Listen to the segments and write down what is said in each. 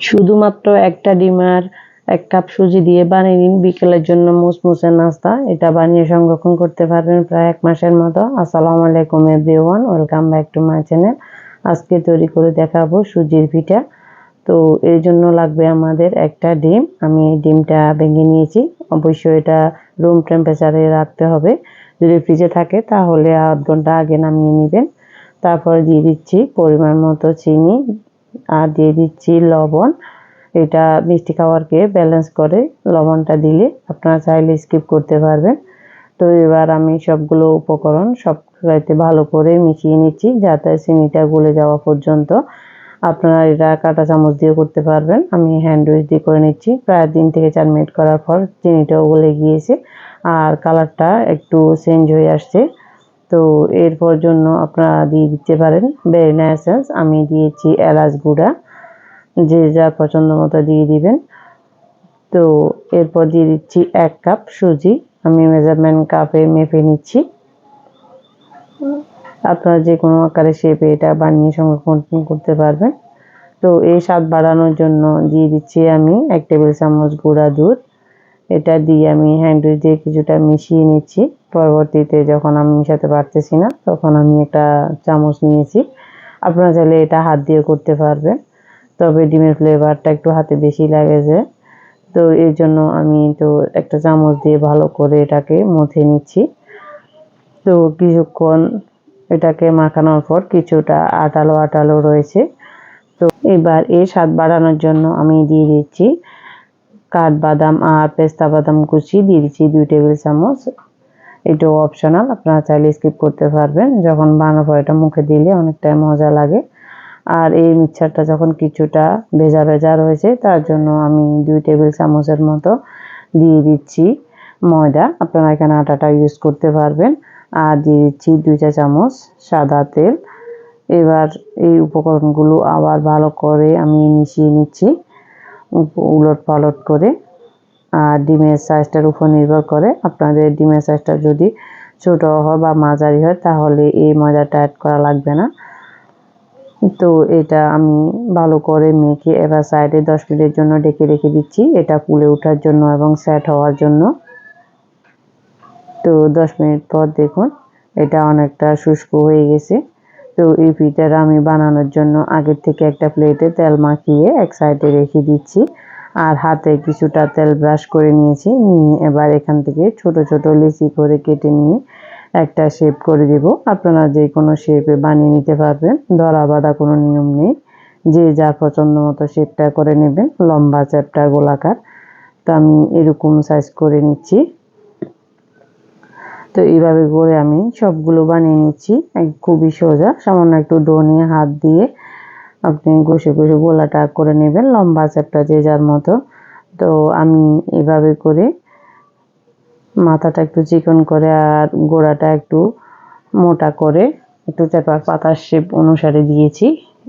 শুধুমাত্র একটা ডিম আর 1 কাপ সুজি দিয়ে বানিয়ে নিন বিকেলের জন্য মুসমুসে নাস্তা। এটা বানিয়ে সংরক্ষণ করতে পারবেন প্রায় 1 মাসের মতো। আসসালামু আলাইকুম everyone, welcome back to my channel. আজকে তৈরি করে দেখাবো সুজির পিঠা। তো এর জন্য লাগবে আমাদের একটা ডিম। আমি এই ডিমটা ভেঙে নিয়েছি। অবশ্যই এটা রুম টেম্পারেচারে রাখতে হবে। যদি ফ্রিজে থাকে তাহলে আধ ঘন্টা আগে নামিয়ে নেবেন। তারপর দিয়ে দিচ্ছি পরিমাণ মতো চিনি আর দিয়ে দিচ্ছি লবণ। এটা মিষ্টি খাবারকে ব্যালেন্স করে। লবণটা দিলে আপনারা চাইলে স্কিপ করতে পারবেন। তো এবার আমি সবগুলো উপকরণ সবসাথে ভালো করে মিশিয়ে নিচ্ছি যাতে চিনিটা গলে যাওয়া পর্যন্ত। আপনারা এটা কাঁটা চামচ দিয়ে করতে পারবেন। আমি হ্যান্ড উইচ দিয়ে করে নিচ্ছি। প্রায় 3 থেকে 4 মিনিট করার পর চিনিটাও গলে গিয়েছে আর কালারটা একটু চেঞ্জ হয়ে আসছে। তো এরপর জন্য আপনারা দিয়ে দিতে পারেন ভ্যানিলা এসেন্স। আমি দিয়েছি এলাচ গুঁড়া, যে যার পছন্দ মতো দিয়ে দিবেন। তো এরপর দিয়ে দিচ্ছি 1 কাপ সুজি। আমি মেজারমেন্ট কাপে মেপে নিচ্ছি। আপনারা যে কোনো আকারে শেপে এটা বানিয়ে সংরক্ষণ করতে পারবেন। তো এই স্বাদ বাড়ানোর জন্য দিয়ে দিচ্ছি আমি 1 টেবিল চামচ গুঁড়া দুধ। এটা দিয়ে আমি হ্যান্ড উইচ দিয়ে কিছুটা মিশিয়ে নিচ্ছি। পরবর্তীতে যখন আমি মিশাতে পারতেছি না তখন আমি একটা চামচ নিয়েছি। আপনারা চাইলে এটা হাত দিয়ে করতে পারবেন, তবে ডিমের ফ্লেভারটা একটু হাতে বেশি লাগে যে। তো এর জন্য আমি তো একটা চামচ দিয়ে ভালো করে এটাকে মথে নিচ্ছি। তো কিছুক্ষণ এটাকে মাখানোর পর কিছুটা আঠালো আঠালো রয়েছে। তো এবার এর স্বাদ বাড়ানোর জন্য আমি দিয়ে দিচ্ছি কাঠবাদাম আর পেস্তা বাদাম কুচি দিয়ে দিচ্ছি 2 টেবিল চামচ। এটাও অপশনাল, আপনারা চাইলে স্কিপ করতে পারবেন। যখন বানানোর পর এটা মুখে দিলে অনেকটাই মজা লাগে। আর এই মিক্সচারটা যখন কিছুটা ভেজা ভেজা রয়েছে তার জন্য আমি 2 টেবিল চামচের মতো দিয়ে দিচ্ছি ময়দা। আপনারা এখানে আটাটা ইউজ করতে পারবেন। আর দিয়ে দিচ্ছি 2 চা চামচ সাদা তেল। এবার এই উপকরণগুলো আবার ভালো করে আমি মিশিয়ে নিচ্ছি উলট পালট করে। আর ডিমের সাইজটার উপর নির্ভর করে। আপনাদের ডিমের সাইজটা যদি ছোট হয় বা মাঝারি হয় তাহলে এই ময়দাটা অ্যাড করা লাগবে না। তো এটা আমি ভালো করে মেখে এবার সাইডে 10 মিনিটের জন্য ঢেকে রেখে দিচ্ছি, এটা ফুলে ওঠার জন্য এবং সেট হওয়ার জন্য। তো 10 মিনিট পর দেখুন এটা অনেকটা শুষ্ক হয়ে গেছে। তো এই পিঠাটা আমি বানানোর জন্য আগের থেকে একটা প্লেটে তেল মাখিয়ে এক সাইডে রেখে দিচ্ছি আর হাতে কিছুটা তেল ব্রাশ করে নিয়েছি। নিয়ে এবার এখান থেকে ছোট ছোট লিচি করে কেটে নিয়ে একটা শেপ করে দেব। আপনারা যে কোনো শেপে বানিয়ে নিতে পারবেন, ধরা বাঁধা কোনো নিয়ম নেই। যে যার পছন্দ মতো শেপটা করে নেবেন, লম্বা চ্যাপ্টা গোলাকার। তো আমি এরকম সাইজ করে নিচ্ছি। তো এইভাবে করে আমি সবগুলো বানিয়ে নিচ্ছি। খুবই সোজা, সামান্য একটু ডো নিয়ে হাত দিয়ে আপনি ঘষে ঘষে গোলাটা করে নেবেন, লম্বা চ্যাপ্টা যে যার মতো। তো আমি এভাবে করে মাথাটা একটু চিকন করে আর গোড়াটা একটু মোটা করে একটু চাপা পাতার শেপ অনুসারে দিয়েছি।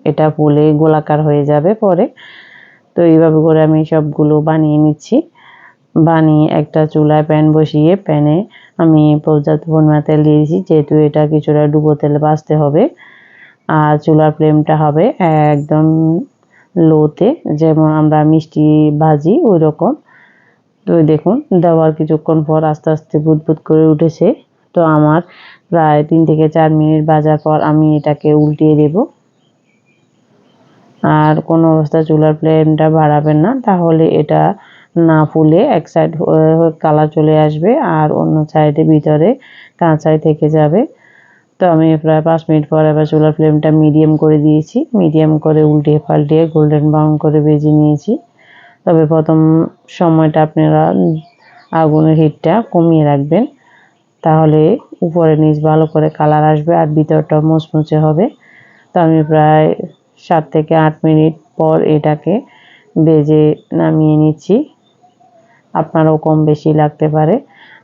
এটা ফুলে গোলাকার হয়ে যাবে পরে। তো এইভাবে করে আমি সবগুলো বানিয়ে নিচ্ছি। বানিয়ে একটা চুলায় প্যান বসিয়ে প্যানে আমি পর্যাপ্ত পরিমাণে তেল দিয়েছি, যেহেতু এটা কিছুটা ডুবো তেলে ভাজতে হবে। আর চুলার ফ্লেমটা হবে একদম লোতে, যেমন আমরা মিষ্টি ভাজি ওই রকম। তো দেখুন দেওয়ার কিছুক্ষণ পর আস্তে আস্তে বুদবুদ করে উঠেছে। তো আমার প্রায় 3 থেকে 4 মিনিট ভাজার পর আমি এটাকে উল্টিয়ে দেব। আর কোনো অবস্থায় চুলার ফ্লেমটা বাড়াবেন না, তাহলে এটা না ফুলে এক সাইড কালার চলে আসবে আর অন্য সাইডে ভিতরে কাঁচাই থেকে যাবে। তো আমি প্রায় 5 মিনিট পর এবার চুলার ফ্লেমটা মিডিয়াম করে দিয়েছি। মিডিয়াম করে উল্টিয়ে পাল্টিয়ে গোল্ডেন ব্রাউন করে ভেজে নিয়েছি। তবে প্রথম সময়টা আপনারা আগুনের হিটটা কমিয়ে রাখবেন, তাহলে উপরে নিচ ভালো করে কালার আসবে আর ভিতরটা মুচমুচে হবে। তো আমি প্রায় 7 থেকে 8 মিনিট পর এটাকে ভেজে নামিয়ে নিচ্ছি। আপনারও কম বেশি লাগতে পারে।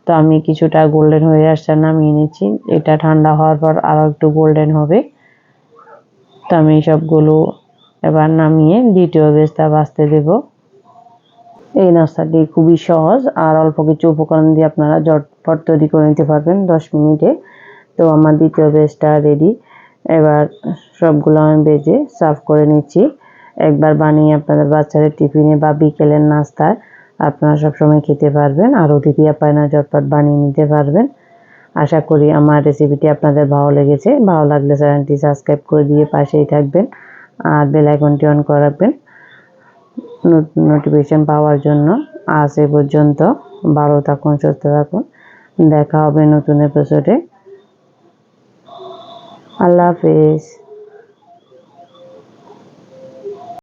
তো আমি কিছুটা গোল্ডেন হয়ে আসছে নামিয়ে নিচ্ছি। এটা ঠান্ডা হওয়ার পর আরও একটু গোল্ডেন হবে। তো আমি সবগুলো এবার নামিয়ে দ্বিতীয় ব্যাচটা ভাজতে দেব। এই নাস্তাটি খুবই সহজ আর অল্প কিছু উপকরণ দিয়ে আপনারা ঝটপট তৈরি করে নিতে পারবেন 10 মিনিটে। তো আমার দ্বিতীয় ব্যাচটা রেডি। এবার সবগুলো আমি ভেজে সার্ভ করে নিচ্ছি। একবার বানিয়ে আপনাদের বাচ্চাদের টিফিনে বা বিকেলের নাস্তায় আপনারা সবসময় খেতে পারবেন আর অতিথি আপ্যায়নে ঝটপট বানিয়ে নিতে পারবেন। আশা করি আমার রেসিপিটি আপনাদের ভালো লেগেছে। ভালো লাগলে চ্যানেলটি সাবস্ক্রাইব করে দিয়ে পাশেই থাকবেন আর বেল আইকনটি অন করে রাখবেন নোটিফিকেশন পাওয়ার জন্য। আজ এ পর্যন্ত, ভালো থাকুন, সুস্থ থাকুন, দেখা হবে নতুন এপিসোডে। আল্লাহ হাফেজ।